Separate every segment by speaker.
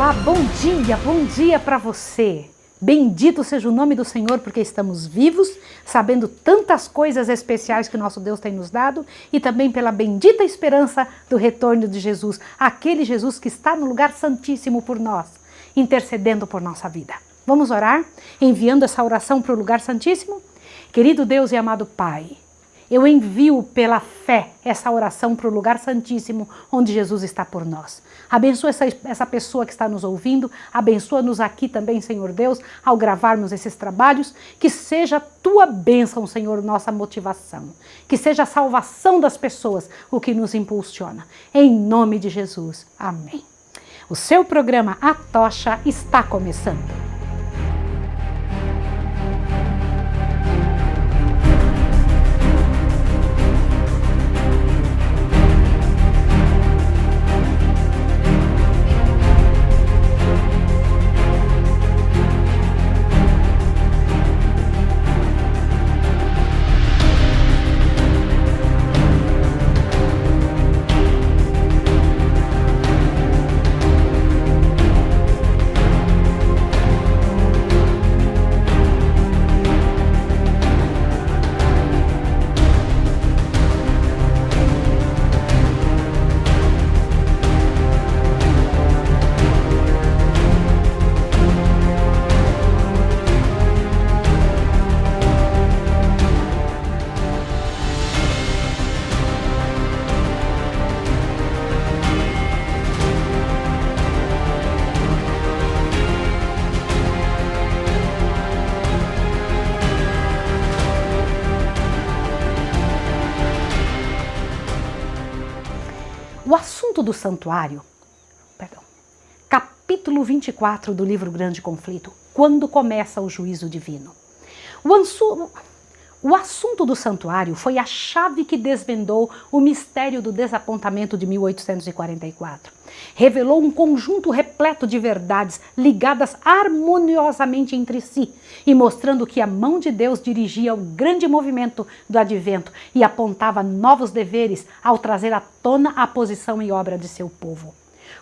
Speaker 1: Olá, bom dia para você. Bendito seja o nome do Senhor, porque estamos vivos, sabendo tantas coisas especiais que nosso Deus tem nos dado e também pela bendita esperança do retorno de Jesus, aquele Jesus que está no lugar santíssimo por nós, intercedendo por nossa vida. Vamos orar, enviando essa oração para o lugar santíssimo? Querido Deus e amado Pai, eu envio pela fé essa oração para o lugar santíssimo onde Jesus está por nós. Abençoa essa pessoa que está nos ouvindo, abençoa-nos aqui também, Senhor Deus, ao gravarmos esses trabalhos, que seja a tua bênção, Senhor, nossa motivação, que seja a salvação das pessoas o que nos impulsiona. Em nome de Jesus, amém. O seu programa A Tocha está começando. O assunto do santuário, capítulo 24 do livro Grande Conflito, quando começa o juízo divino. O assunto do santuário foi a chave que desvendou o mistério do desapontamento de 1844. Revelou um conjunto repleto de verdades ligadas harmoniosamente entre si e mostrando que a mão de Deus dirigia o grande movimento do advento e apontava novos deveres ao trazer à tona a posição e obra de seu povo.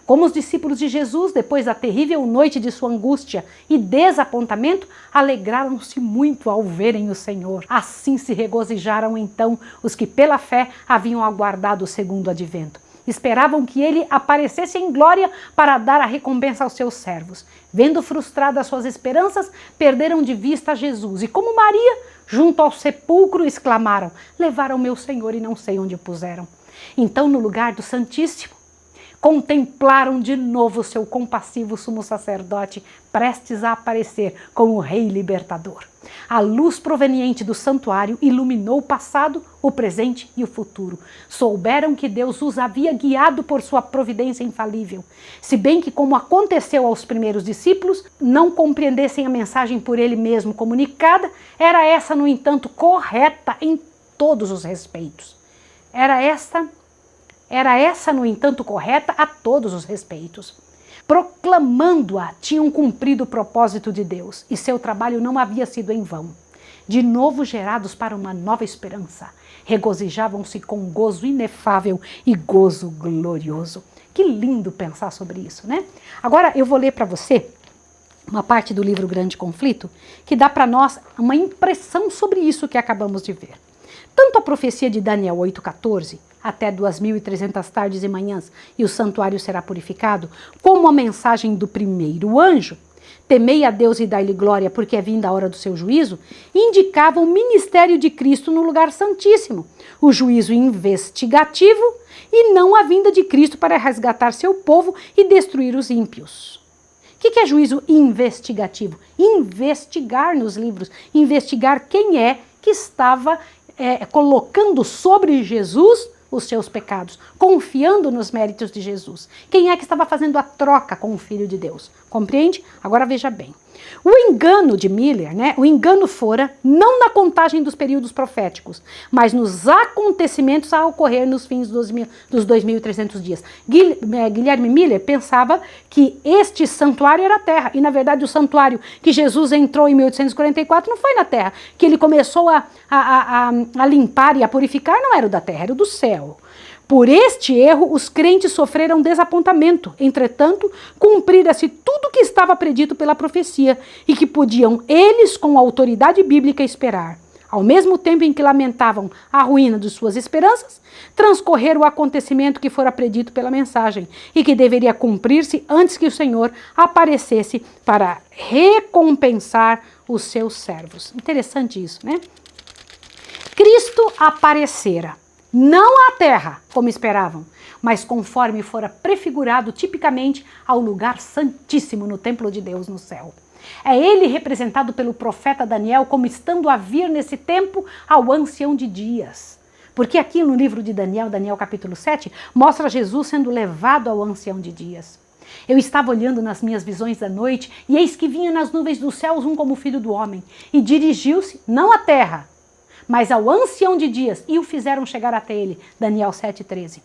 Speaker 1: Como os discípulos de Jesus, depois da terrível noite de sua angústia e desapontamento, alegraram-se muito ao verem o Senhor. Assim se regozijaram então os que pela fé haviam aguardado o segundo advento. Esperavam que ele aparecesse em glória para dar a recompensa aos seus servos. Vendo frustradas suas esperanças, perderam de vista Jesus e, como Maria, junto ao sepulcro, exclamaram: levaram meu Senhor e não sei onde o puseram. Então, no lugar do Santíssimo, contemplaram de novo seu compassivo sumo sacerdote, prestes a aparecer como Rei Libertador. A luz proveniente do santuário iluminou o passado, o presente e o futuro. Souberam que Deus os havia guiado por sua providência infalível. Se bem que, como aconteceu aos primeiros discípulos, não compreendessem a mensagem por ele mesmo comunicada, era essa, no entanto, correta em todos os respeitos. Era essa, no entanto, correta a todos os respeitos. Proclamando-a, tinham cumprido o propósito de Deus, e seu trabalho não havia sido em vão. De novo gerados para uma nova esperança, regozijavam-se com gozo inefável e gozo glorioso. Que lindo pensar sobre isso, né? Agora eu vou ler para você uma parte do livro Grande Conflito, que dá para nós uma impressão sobre isso que acabamos de ver. Tanto a profecia de Daniel 8,14, até 2.300 tardes e manhãs, e o santuário será purificado, como a mensagem do primeiro anjo, temei a Deus e dai-lhe glória, porque é vinda a hora do seu juízo, indicavam o ministério de Cristo no lugar santíssimo, o juízo investigativo e não a vinda de Cristo para resgatar seu povo e destruir os ímpios. O que é juízo investigativo? Investigar nos livros, investigar quem é que estava colocando sobre Jesus os seus pecados, confiando nos méritos de Jesus. Quem é que estava fazendo a troca com o Filho de Deus? Compreende? Agora veja bem. O engano de Miller, o engano fora não na contagem dos períodos proféticos, mas nos acontecimentos a ocorrer nos fins dos 2.300 dias. Guilherme Miller pensava que este santuário era a terra, e na verdade o santuário que Jesus entrou em 1844 não foi na terra, que ele começou a limpar e a purificar não era o da terra, era o do céu. Por este erro, os crentes sofreram desapontamento. Entretanto, cumprira-se tudo o que estava predito pela profecia e que podiam eles, com autoridade bíblica, esperar. Ao mesmo tempo em que lamentavam a ruína de suas esperanças, transcorrera o acontecimento que fora predito pela mensagem e que deveria cumprir-se antes que o Senhor aparecesse para recompensar os seus servos. Interessante isso, né? Cristo aparecera, não à terra, como esperavam, mas conforme fora prefigurado tipicamente ao lugar santíssimo no templo de Deus no céu. É ele representado pelo profeta Daniel como estando a vir nesse tempo ao ancião de dias. Porque aqui no livro de Daniel, Daniel capítulo 7, mostra Jesus sendo levado ao ancião de dias. Eu estava olhando nas minhas visões da noite e eis que vinha nas nuvens dos céus um como filho do homem e dirigiu-se não à terra, mas ao ancião de dias e o fizeram chegar até ele. Daniel 7,13.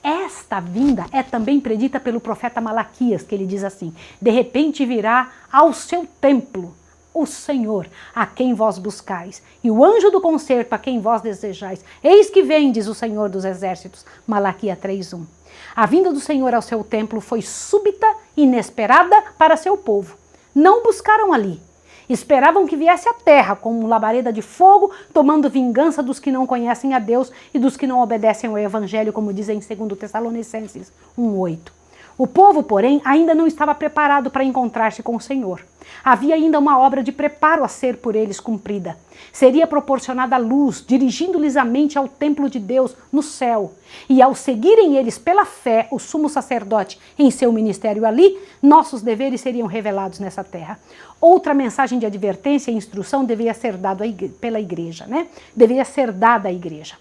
Speaker 1: Esta vinda é também predita pelo profeta Malaquias, que ele diz assim: de repente virá ao seu templo o Senhor, a quem vós buscais, e o anjo do concerto, a quem vós desejais. Eis que vem, diz o Senhor dos exércitos. Malaquias 3:1. A vinda do Senhor ao seu templo foi súbita, inesperada para seu povo. Não buscaram ali. Esperavam que viesse à terra como labareda de fogo, tomando vingança dos que não conhecem a Deus e dos que não obedecem ao Evangelho, como dizem em 2 Tessalonicenses 1:8. O povo, porém, ainda não estava preparado para encontrar-se com o Senhor. Havia ainda uma obra de preparo a ser por eles cumprida. Seria proporcionada a luz, dirigindo-lhes a mente ao templo de Deus no céu. E ao seguirem eles pela fé o sumo sacerdote em seu ministério ali, nossos deveres seriam revelados nessa terra. Outra mensagem de advertência e instrução deveria ser dada pela igreja, né? Deveria ser dada à igreja.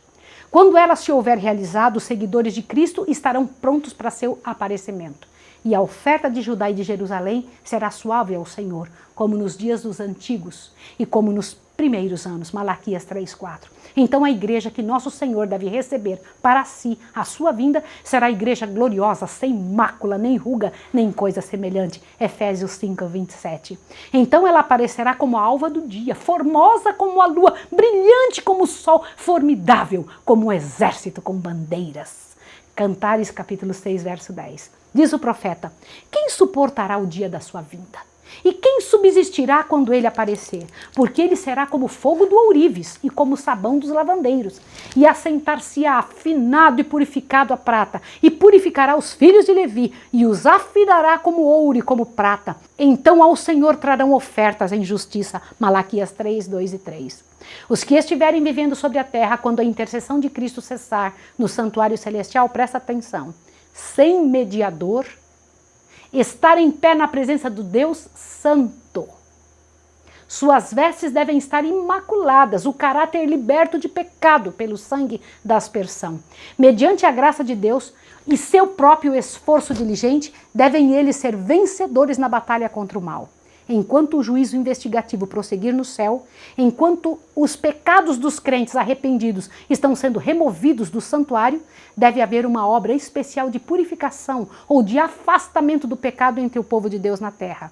Speaker 1: Quando ela se houver realizado, os seguidores de Cristo estarão prontos para seu aparecimento. E a oferta de Judá e de Jerusalém será suave ao Senhor, como nos dias dos antigos e como nos primeiros anos. Malaquias 3:4. Então a igreja que nosso Senhor deve receber para si a sua vinda será a igreja gloriosa, sem mácula, nem ruga, nem coisa semelhante. Efésios 5:27. Então ela aparecerá como a alva do dia, formosa como a lua, brilhante como o sol, formidável como um exército com bandeiras. Cantares capítulo 6, verso 10. Diz o profeta: quem suportará o dia da sua vinda? E quem subsistirá quando ele aparecer? Porque ele será como fogo do ourives e como o sabão dos lavandeiros. E assentar-se-á afinado e purificado a prata, e purificará os filhos de Levi, e os afinará como ouro e como prata. Então ao Senhor trarão ofertas em justiça. Malaquias 3, 2 e 3. Os que estiverem vivendo sobre a terra, quando a intercessão de Cristo cessar no santuário celestial, presta atenção, sem mediador, estar em pé na presença do Deus Santo. Suas vestes devem estar imaculadas, o caráter liberto de pecado pelo sangue da aspersão. Mediante a graça de Deus e seu próprio esforço diligente, devem eles ser vencedores na batalha contra o mal. Enquanto o juízo investigativo prosseguir no céu, enquanto os pecados dos crentes arrependidos estão sendo removidos do santuário, deve haver uma obra especial de purificação ou de afastamento do pecado entre o povo de Deus na terra.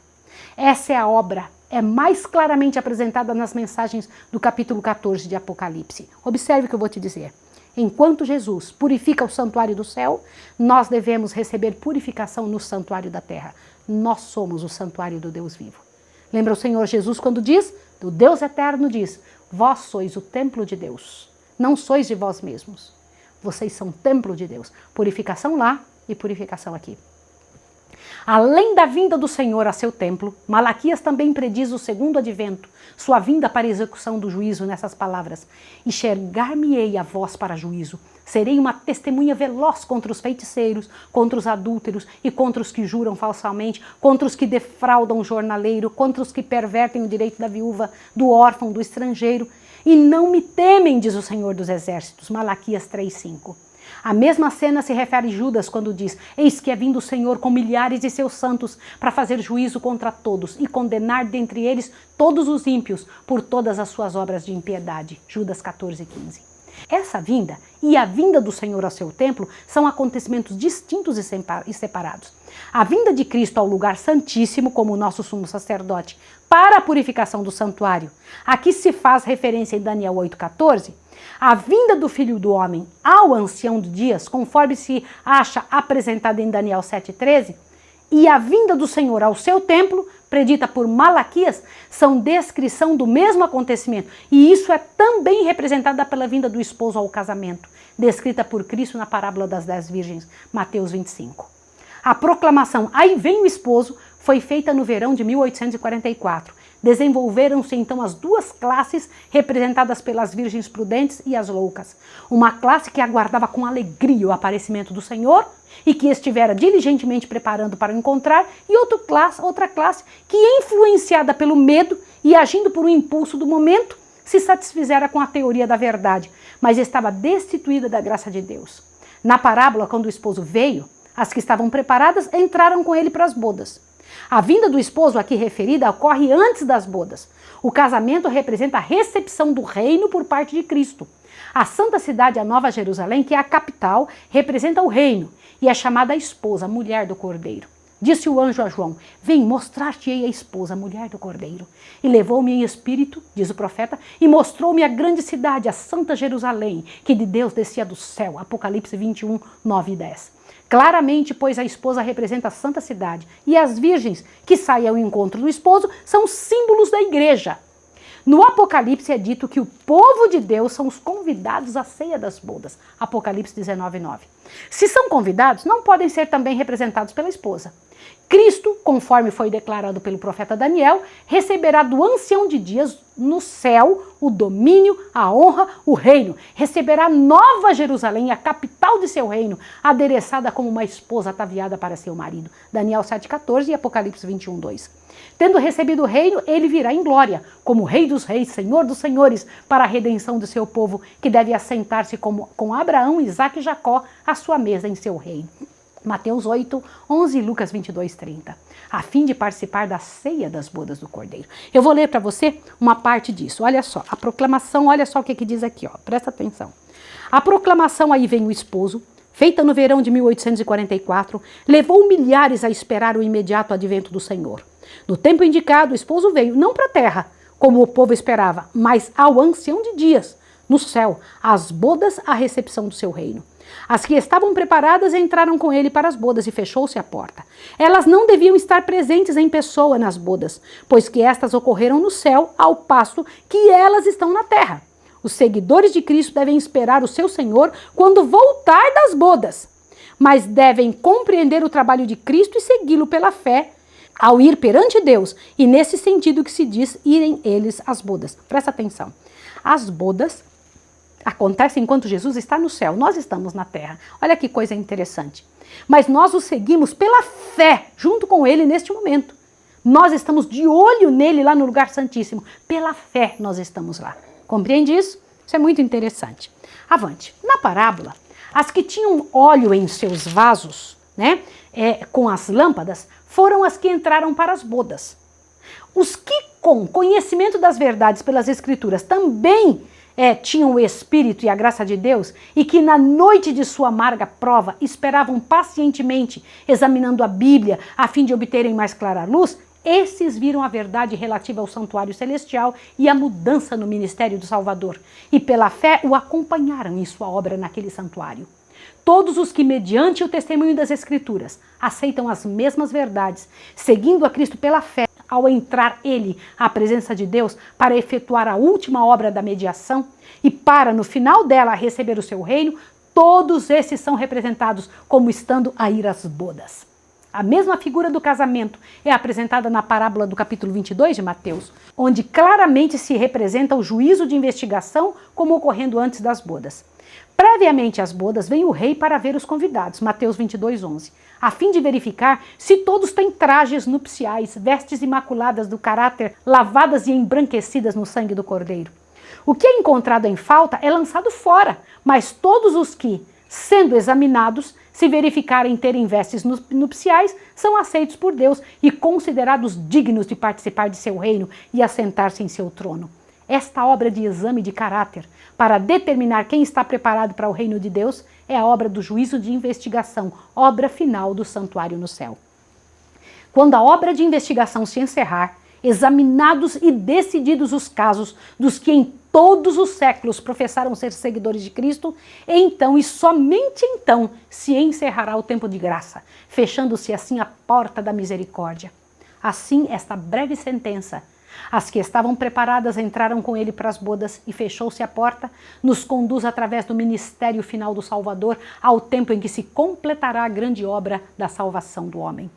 Speaker 1: Essa é a obra, é mais claramente apresentada nas mensagens do capítulo 14 de Apocalipse. Observe o que eu vou te dizer. Enquanto Jesus purifica o santuário do céu, nós devemos receber purificação no santuário da terra. Nós somos o santuário do Deus vivo. Lembra o Senhor Jesus quando diz, o Deus eterno diz, vós sois o templo de Deus, não sois de vós mesmos. Vocês são templo de Deus. Purificação lá e purificação aqui. Além da vinda do Senhor a seu templo, Malaquias também prediz o segundo advento, sua vinda para a execução do juízo nessas palavras. Enxergar-me-ei a vós para juízo. Serei uma testemunha veloz contra os feiticeiros, contra os adúlteros e contra os que juram falsamente, contra os que defraudam o jornaleiro, contra os que pervertem o direito da viúva, do órfão, do estrangeiro. E não me temem, diz o Senhor dos Exércitos. Malaquias 3:5. A mesma cena se refere a Judas quando diz, eis que é vindo o Senhor com milhares de seus santos para fazer juízo contra todos e condenar dentre eles todos os ímpios por todas as suas obras de impiedade. Judas 14:15. Essa vinda e a vinda do Senhor ao seu templo são acontecimentos distintos e separados. A vinda de Cristo ao lugar santíssimo, como o nosso sumo sacerdote, para a purificação do santuário. Aqui se faz referência em Daniel 8,14. A vinda do Filho do Homem ao Ancião de Dias, conforme se acha apresentada em Daniel 7,13, e a vinda do Senhor ao seu templo, predita por Malaquias, são descrição do mesmo acontecimento. E isso é também representada pela vinda do esposo ao casamento, descrita por Cristo na parábola das 10 virgens, Mateus 25. A proclamação "Aí vem o esposo" foi feita no verão de 1844. Desenvolveram-se então as duas classes representadas pelas virgens prudentes e as loucas. Uma classe que aguardava com alegria o aparecimento do Senhor e que estivera diligentemente preparando para o encontrar, e outra classe que, influenciada pelo medo e agindo por um impulso do momento, se satisfizera com a teoria da verdade, mas estava destituída da graça de Deus. Na parábola, quando o esposo veio, as que estavam preparadas entraram com ele para as bodas. A vinda do esposo aqui referida ocorre antes das bodas. O casamento representa a recepção do reino por parte de Cristo. A Santa Cidade, a Nova Jerusalém, que é a capital, representa o reino e é chamada a esposa, a mulher do Cordeiro. Disse o anjo a João: "Vem, mostrar-te-ei a esposa, a mulher do Cordeiro." E levou-me em espírito, diz o profeta, e mostrou-me a grande cidade, a Santa Jerusalém, que de Deus descia do céu. Apocalipse 21, 9 e 10. Claramente, pois a esposa representa a Santa Cidade e as virgens que saem ao encontro do esposo são símbolos da igreja. No Apocalipse é dito que o povo de Deus são os convidados à ceia das bodas. Apocalipse 19, 9. Se são convidados, não podem ser também representados pela esposa. Cristo, conforme foi declarado pelo profeta Daniel, receberá do Ancião de Dias no céu o domínio, a honra, o reino. Receberá Nova Jerusalém, a capital de seu reino, adereçada como uma esposa ataviada para seu marido. Daniel 7,14 e Apocalipse 21, 2. Tendo recebido o reino, ele virá em glória, como Rei dos Reis, Senhor dos Senhores, para a redenção do seu povo, que deve assentar-se com Abraão, Isaque e Jacó à sua mesa em seu reino. Mateus 8, 11 e Lucas 22, 30, a fim de participar da ceia das bodas do Cordeiro. Eu vou ler para você uma parte disso. Olha só, a proclamação, olha só o que diz aqui, ó, presta atenção. A proclamação "Aí vem o esposo", feita no verão de 1844, levou milhares a esperar o imediato advento do Senhor. No tempo indicado, o esposo veio, não para a terra, como o povo esperava, mas ao Ancião de Dias, no céu, às bodas, à recepção do seu reino. As que estavam preparadas entraram com ele para as bodas e fechou-se a porta. Elas não deviam estar presentes em pessoa nas bodas, pois que estas ocorreram no céu, ao passo que elas estão na terra. Os seguidores de Cristo devem esperar o seu Senhor quando voltar das bodas, mas devem compreender o trabalho de Cristo e segui-lo pela fé ao ir perante Deus, e nesse sentido que se diz irem eles às bodas. Presta atenção. As bodas acontece enquanto Jesus está no céu, nós estamos na terra. Olha que coisa interessante. Mas nós o seguimos pela fé, junto com ele neste momento. Nós estamos de olho nele lá no lugar santíssimo. Pela fé nós estamos lá. Compreende isso? Isso é muito interessante. Avante. Na parábola, as que tinham óleo em seus vasos, né, com as lâmpadas, foram as que entraram para as bodas. Os que com conhecimento das verdades pelas Escrituras também tinham o Espírito e a graça de Deus, e que na noite de sua amarga prova esperavam pacientemente, examinando a Bíblia, a fim de obterem mais clara luz, esses viram a verdade relativa ao santuário celestial e a mudança no ministério do Salvador, e pela fé o acompanharam em sua obra naquele santuário. Todos os que, mediante o testemunho das Escrituras, aceitam as mesmas verdades, seguindo a Cristo pela fé, ao entrar ele à presença de Deus para efetuar a última obra da mediação e para, no final dela, receber o seu reino, todos esses são representados como estando a ir às bodas. A mesma figura do casamento é apresentada na parábola do capítulo 22 de Mateus, onde claramente se representa o juízo de investigação como ocorrendo antes das bodas. Previamente às bodas, vem o rei para ver os convidados, Mateus 22, 11, a fim de verificar se todos têm trajes nupciais, vestes imaculadas do caráter, lavadas e embranquecidas no sangue do Cordeiro. O que é encontrado em falta é lançado fora, mas todos os que, sendo examinados, se verificarem terem vestes nupciais, são aceitos por Deus e considerados dignos de participar de seu reino e assentar-se em seu trono. Esta obra de exame de caráter, para determinar quem está preparado para o reino de Deus, é a obra do juízo de investigação, obra final do santuário no céu. Quando a obra de investigação se encerrar, examinados e decididos os casos dos que em todos os séculos professaram ser seguidores de Cristo, então e somente então se encerrará o tempo de graça, fechando-se assim a porta da misericórdia. Assim, esta breve sentença, as que estavam preparadas entraram com ele para as bodas e fechou-se a porta, nos conduz através do ministério final do Salvador ao tempo em que se completará a grande obra da salvação do homem.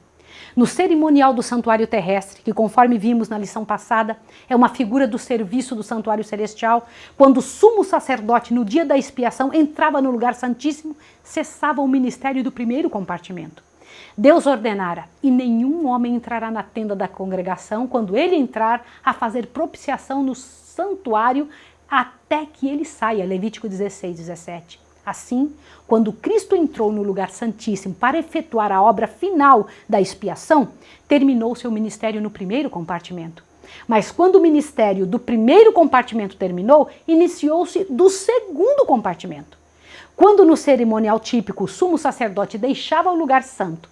Speaker 1: No cerimonial do santuário terrestre, que conforme vimos na lição passada, é uma figura do serviço do santuário celestial, quando o sumo sacerdote, no dia da expiação, entrava no lugar santíssimo, cessava o ministério do primeiro compartimento. Deus ordenara, e nenhum homem entrará na tenda da congregação quando ele entrar a fazer propiciação no santuário até que ele saia, Levítico 16, 17. Assim, quando Cristo entrou no lugar santíssimo para efetuar a obra final da expiação, terminou seu ministério no primeiro compartimento. Mas quando o ministério do primeiro compartimento terminou, iniciou-se do segundo compartimento. Quando no cerimonial típico o sumo sacerdote deixava o lugar santo,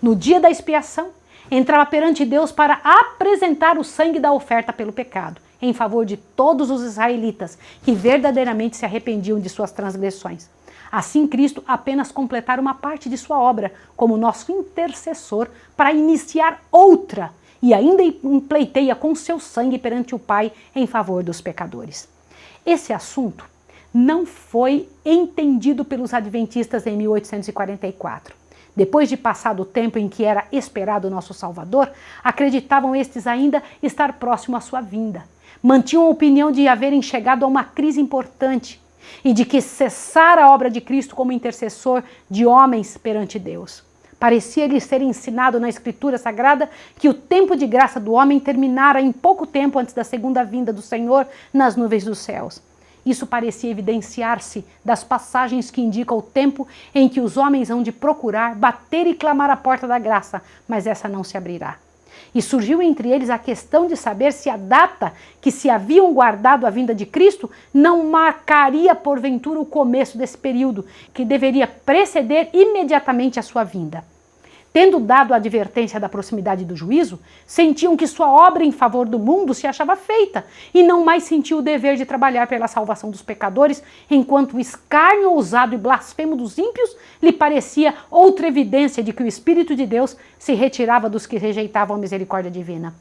Speaker 1: no dia da expiação, entrava perante Deus para apresentar o sangue da oferta pelo pecado, em favor de todos os israelitas que verdadeiramente se arrependiam de suas transgressões. Assim, Cristo apenas completara uma parte de sua obra como nosso intercessor para iniciar outra e ainda pleiteia com seu sangue perante o Pai em favor dos pecadores. Esse assunto não foi entendido pelos adventistas em 1844. Depois de passado o tempo em que era esperado o nosso Salvador, acreditavam estes ainda estar próximo à sua vinda. Mantinham a opinião de haverem chegado a uma crise importante e de que cessara a obra de Cristo como intercessor de homens perante Deus. Parecia-lhes ser ensinado na Escritura Sagrada que o tempo de graça do homem terminara em pouco tempo antes da segunda vinda do Senhor nas nuvens dos céus. Isso parecia evidenciar-se das passagens que indicam o tempo em que os homens hão de procurar, bater e clamar à porta da graça, mas essa não se abrirá. E surgiu entre eles a questão de saber se a data que se haviam guardado a vinda de Cristo não marcaria porventura o começo desse período, que deveria preceder imediatamente a sua vinda. Tendo dado a advertência da proximidade do juízo, sentiam que sua obra em favor do mundo se achava feita e não mais sentiu o dever de trabalhar pela salvação dos pecadores, enquanto o escárnio ousado e blasfemo dos ímpios lhe parecia outra evidência de que o Espírito de Deus se retirava dos que rejeitavam a misericórdia divina.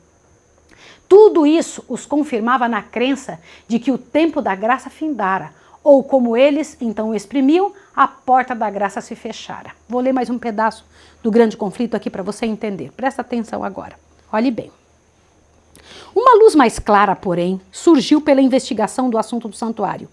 Speaker 1: Tudo isso os confirmava na crença de que o tempo da graça findara, ou como eles então o exprimiam, a porta da graça se fechara. Vou ler mais um pedaço do grande conflito aqui para você entender. Presta atenção agora. Olhe bem. Uma luz mais clara, porém, surgiu pela investigação do assunto do santuário.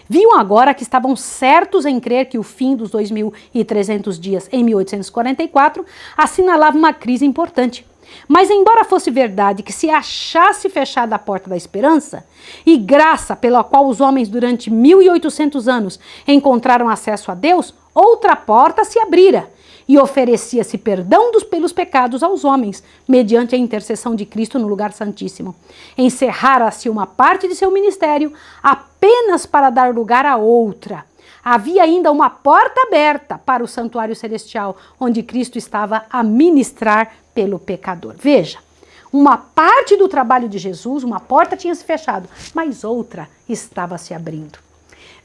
Speaker 1: Viam agora que estavam certos em crer que o fim dos 2.300 dias em 1844 assinalava uma crise importante. Mas embora fosse verdade que se achasse fechada a porta da esperança, e graça pela qual os homens durante 1.800 anos encontraram acesso a Deus, outra porta se abrira, e oferecia-se perdão pelos pecados aos homens, mediante a intercessão de Cristo no lugar santíssimo. Encerrara-se uma parte de seu ministério apenas para dar lugar a outra. Havia ainda uma porta aberta para o santuário celestial, onde Cristo estava a ministrar pelo pecador. Veja, uma parte do trabalho de Jesus, uma porta tinha se fechado, mas outra estava se abrindo.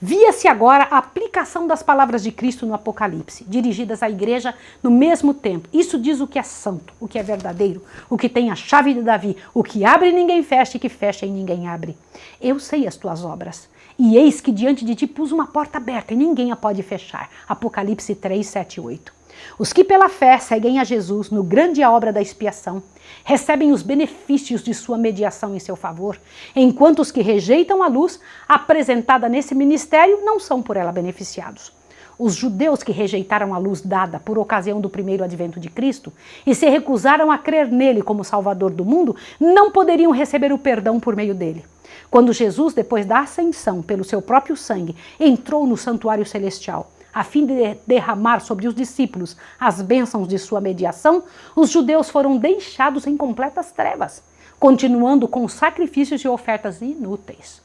Speaker 1: Via-se agora a aplicação das palavras de Cristo no Apocalipse, dirigidas à igreja no mesmo tempo. Isso diz o que é santo, o que é verdadeiro, o que tem a chave de Davi, o que abre e ninguém fecha e que fecha e ninguém abre. Eu sei as tuas obras. E eis que diante de ti pus uma porta aberta e ninguém a pode fechar. Apocalipse 3, 7 e 8. Os que pela fé seguem a Jesus no grande obra da expiação, recebem os benefícios de sua mediação em seu favor, enquanto os que rejeitam a luz apresentada nesse ministério não são por ela beneficiados. Os judeus que rejeitaram a luz dada por ocasião do primeiro advento de Cristo e se recusaram a crer nele como Salvador do mundo, não poderiam receber o perdão por meio dele. Quando Jesus, depois da ascensão pelo seu próprio sangue, entrou no santuário celestial, a fim de derramar sobre os discípulos as bênçãos de sua mediação, os judeus foram deixados em completas trevas. continuando com sacrifícios e ofertas inúteis.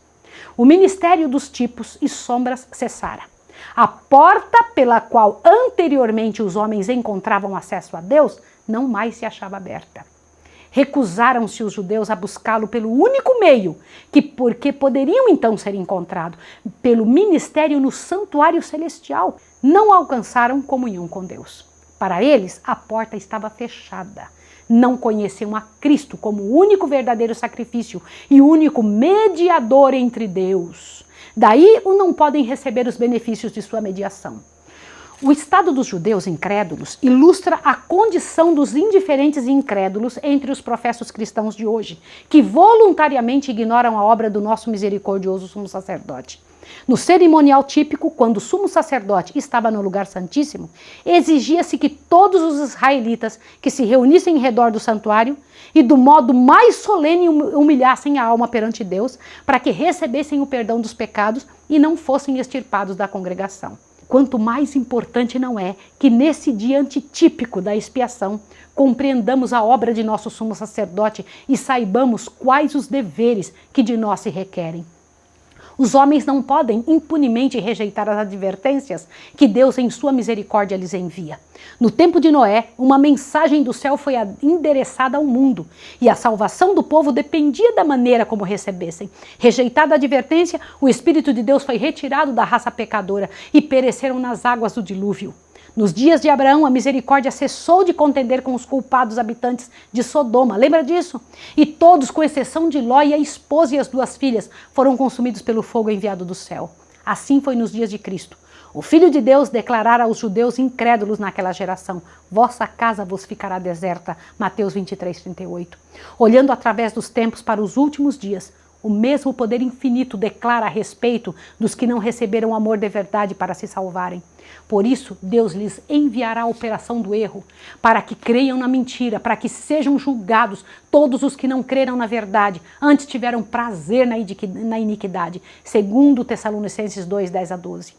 Speaker 1: O ministério dos tipos e sombras cessara. A porta pela qual anteriormente os homens encontravam acesso a Deus não mais se achava aberta. Recusaram-se os judeus a buscá-lo pelo único meio, porque poderiam então ser encontrados, pelo ministério no santuário celestial. Não alcançaram comunhão com Deus. Para eles, a porta estava fechada. Não conheciam a Cristo como o único verdadeiro sacrifício e o único mediador entre Deus. Daí não podem receber os benefícios de sua mediação. O estado dos judeus incrédulos ilustra a condição dos indiferentes e incrédulos entre os professos cristãos de hoje, que voluntariamente ignoram a obra do nosso misericordioso sumo sacerdote. No cerimonial típico, quando o sumo sacerdote estava no lugar santíssimo, exigia-se que todos os israelitas que se reunissem em redor do santuário e do modo mais solene humilhassem a alma perante Deus, para que recebessem o perdão dos pecados e não fossem extirpados da congregação. Quanto mais importante não é que nesse dia antitípico da expiação compreendamos a obra de nosso sumo sacerdote e saibamos quais os deveres que de nós se requerem. Os homens não podem impunemente rejeitar as advertências que Deus em sua misericórdia lhes envia. No tempo de Noé, uma mensagem do céu foi endereçada ao mundo e a salvação do povo dependia da maneira como recebessem. Rejeitada a advertência, o Espírito de Deus foi retirado da raça pecadora e pereceram nas águas do dilúvio. Nos dias de Abraão, a misericórdia cessou de contender com os culpados habitantes de Sodoma. Lembra disso? E todos, com exceção de Ló e a esposa e as 2 filhas, foram consumidos pelo fogo enviado do céu. Assim foi nos dias de Cristo. O Filho de Deus declarara aos judeus incrédulos naquela geração: vossa casa vos ficará deserta. Mateus 23:38. Olhando através dos tempos para os últimos dias, o mesmo poder infinito declara a respeito dos que não receberam o amor de verdade para se salvarem. Por isso, Deus lhes enviará a operação do erro, para que creiam na mentira, para que sejam julgados todos os que não creram na verdade, antes tiveram prazer na iniquidade, segundo Tessalonicenses 2:10-12.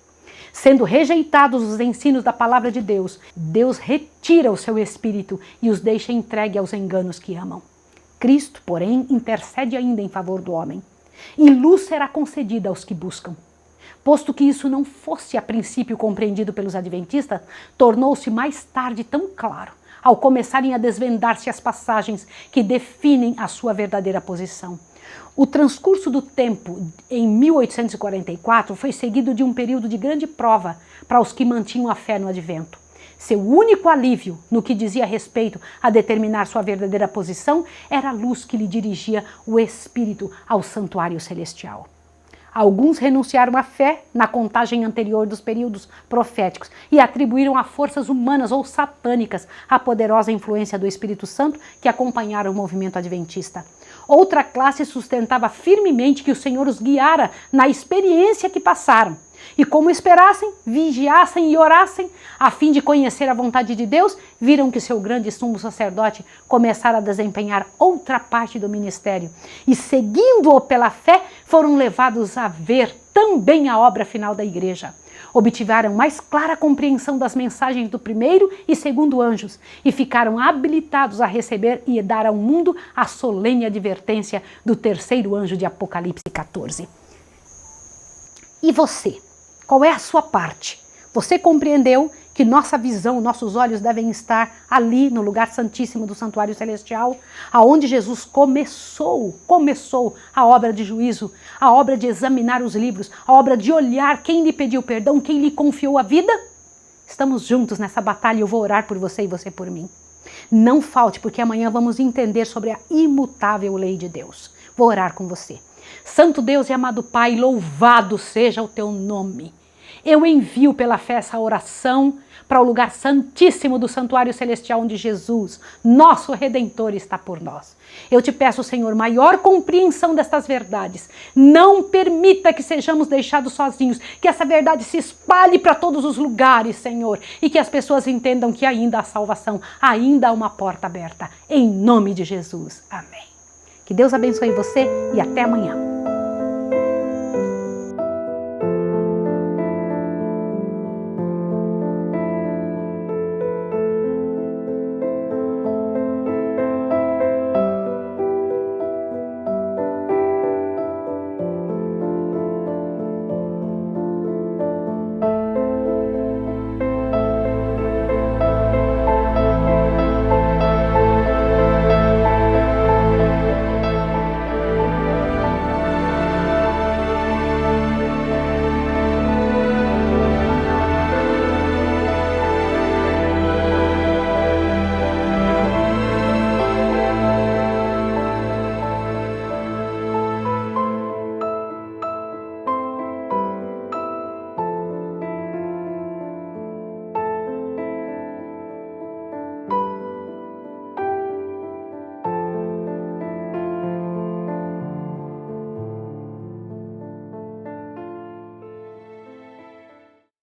Speaker 1: Sendo rejeitados os ensinos da palavra de Deus, Deus retira o seu espírito e os deixa entregue aos enganos que amam. Cristo, porém, intercede ainda em favor do homem, e luz será concedida aos que buscam. Posto que isso não fosse a princípio compreendido pelos adventistas, tornou-se mais tarde tão claro, ao começarem a desvendar-se as passagens que definem a sua verdadeira posição. O transcurso do tempo em 1844 foi seguido de um período de grande prova para os que mantinham a fé no advento. Seu único alívio no que dizia respeito a determinar sua verdadeira posição era a luz que lhe dirigia o espírito ao santuário celestial. Alguns renunciaram à fé na contagem anterior dos períodos proféticos e atribuíram a forças humanas ou satânicas a poderosa influência do Espírito Santo que acompanhara o movimento adventista. Outra classe sustentava firmemente que o Senhor os guiara na experiência que passaram. E como esperassem, vigiassem e orassem, a fim de conhecer a vontade de Deus, viram que seu grande sumo sacerdote começara a desempenhar outra parte do ministério. E seguindo-o pela fé, foram levados a ver também a obra final da igreja. Obtiveram mais clara compreensão das mensagens do primeiro e segundo anjos e ficaram habilitados a receber e dar ao mundo a solene advertência do terceiro anjo de Apocalipse 14. E você? Qual é a sua parte? Você compreendeu que nossa visão, nossos olhos devem estar ali no lugar santíssimo do santuário celestial, aonde Jesus começou a obra de juízo, a obra de examinar os livros, a obra de olhar quem lhe pediu perdão, quem lhe confiou a vida? Estamos juntos nessa batalha e eu vou orar por você e você por mim. Não falte, porque amanhã vamos entender sobre a imutável lei de Deus. Vou orar com você. Santo Deus e amado Pai, louvado seja o teu nome. Eu envio pela fé essa oração para o lugar santíssimo do santuário celestial onde Jesus, nosso Redentor, está por nós. Eu te peço, Senhor, maior compreensão destas verdades. Não permita que sejamos deixados sozinhos, que essa verdade se espalhe para todos os lugares, Senhor, e que as pessoas entendam que ainda há salvação, ainda há uma porta aberta. Em nome de Jesus. Amém. Que Deus abençoe você e até amanhã.